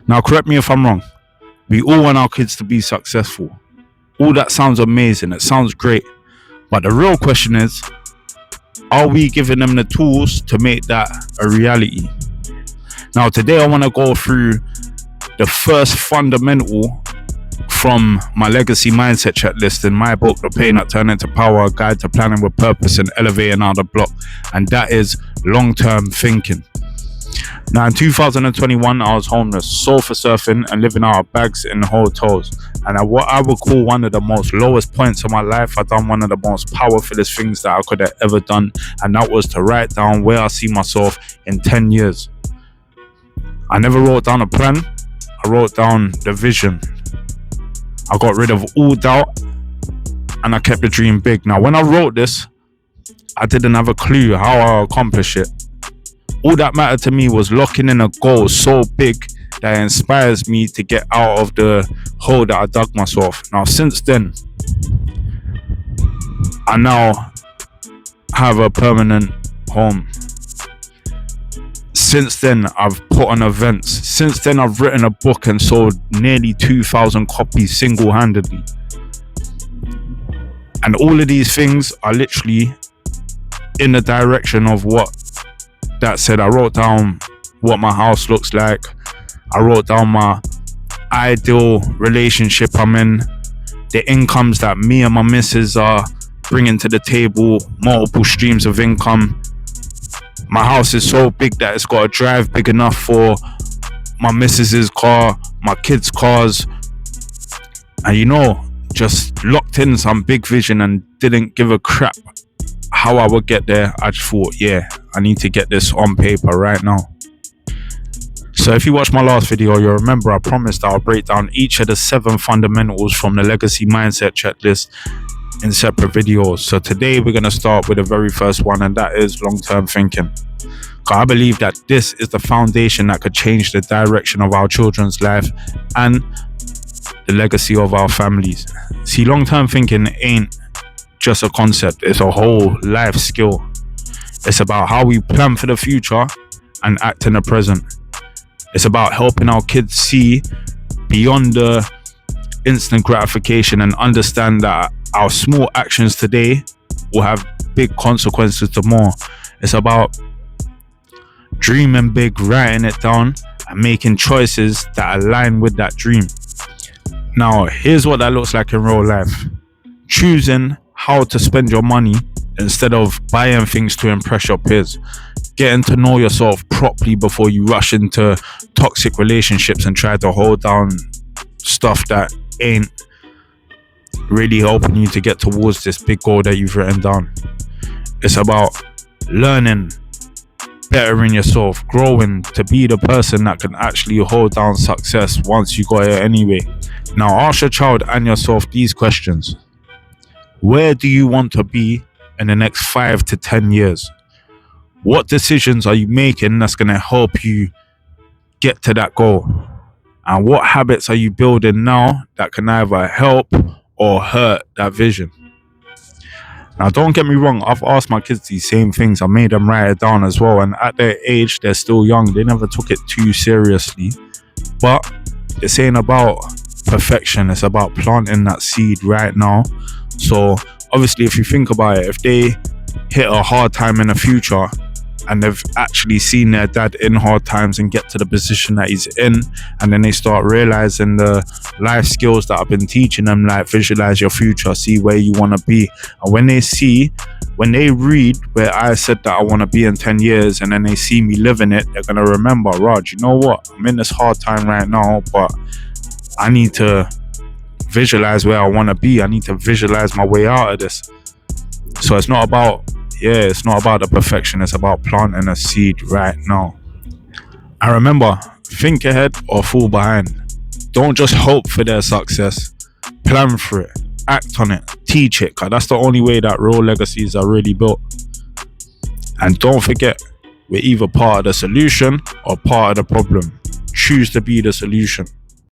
Now, correct me if I'm wrong. We all want our kids to be successful. All that sounds amazing. It sounds great. But the real question is, are we giving them the tools to make that a reality? Now, today I want to go through the first fundamental from my legacy mindset checklist in my book, The Pain That Turned Into Power, A Guide to Planning with Purpose and Elevating Out of the Block. And that is long-term thinking. Now, in 2021, I was homeless, sofa surfing and living out of bags in hotels. And at what I would call one of the most lowest points of my life, I done one of the most powerfulest things that I could have ever done. And that was to write down where I see myself in 10 years. I never wrote down a plan. I wrote down the vision. I got rid of all doubt and I kept the dream big. Now, when I wrote this, I didn't have a clue how I'll accomplish it. All that mattered to me was locking in a goal so big that it inspires me to get out of the hole that I dug myself. Now, since then, I now have a permanent home. Since then, I've put on events. Since then, I've written a book and sold nearly 2,000 copies single-handedly. And all of these things are literally in the direction of what that said. I wrote down what my house looks like. I wrote down my ideal relationship I'm in, the incomes that me and my missus are bringing to the table, multiple streams of income. My house is so big that it's got a drive big enough for my missus's car, my kids' cars. And just locked in some big vision and didn't give a crap how I would get there. I just thought, I need to get this on paper right now. So if you watched my last video, you'll remember I promised I'll break down each of the 7 fundamentals from the legacy mindset checklist in separate videos. So today we're going to start with the very first one, and that is long-term thinking. I believe that this is the foundation that could change the direction of our children's life and the legacy of our families. See, long-term thinking ain't just a concept, it's a whole life skill. It's about how we plan for the future and act in the present. It's about helping our kids see beyond the instant gratification and understand that our small actions today will have big consequences tomorrow. It's about dreaming big, writing it down, and making choices that align with that dream. Now, here's what that looks like in real life. Choosing how to spend your money instead of buying things to impress your peers. Getting to know yourself properly before you rush into toxic relationships and try to hold down stuff that ain't really helping you to get towards this big goal that you've written down. It's about learning, bettering yourself, growing to be the person that can actually hold down success once you got it anyway. Now, ask your child and yourself these questions. Where do you want to be in the next 5 to 10 years? What decisions are you making that's going to help you get to that goal? And what habits are you building now that can either help or hurt that vision? Now, don't get me wrong, I've asked my kids these same things. I made them write it down as well. And at their age, they're still young. They never took it too seriously. But this ain't about perfection. It's about planting that seed right now. So obviously, if you think about it, if they hit a hard time in the future and they've actually seen their dad in hard times and get to the position that he's in, and then they start realizing the life skills that I've been teaching them, like visualize your future, see where you want to be. And when they read where I said that I want to be in 10 years and then they see me living it, they're going to remember, Raj, you know what? I'm in this hard time right now, but I need to visualize where I want to be. I need to visualize my way out of this. So it's not about the perfection. It's about planting a seed right now. And remember, think ahead or fall behind. Don't just hope for their success. Plan for it. Act on it. Teach it. Because that's the only way that real legacies are really built. And don't forget, we're either part of the solution or part of the problem. Choose to be the solution.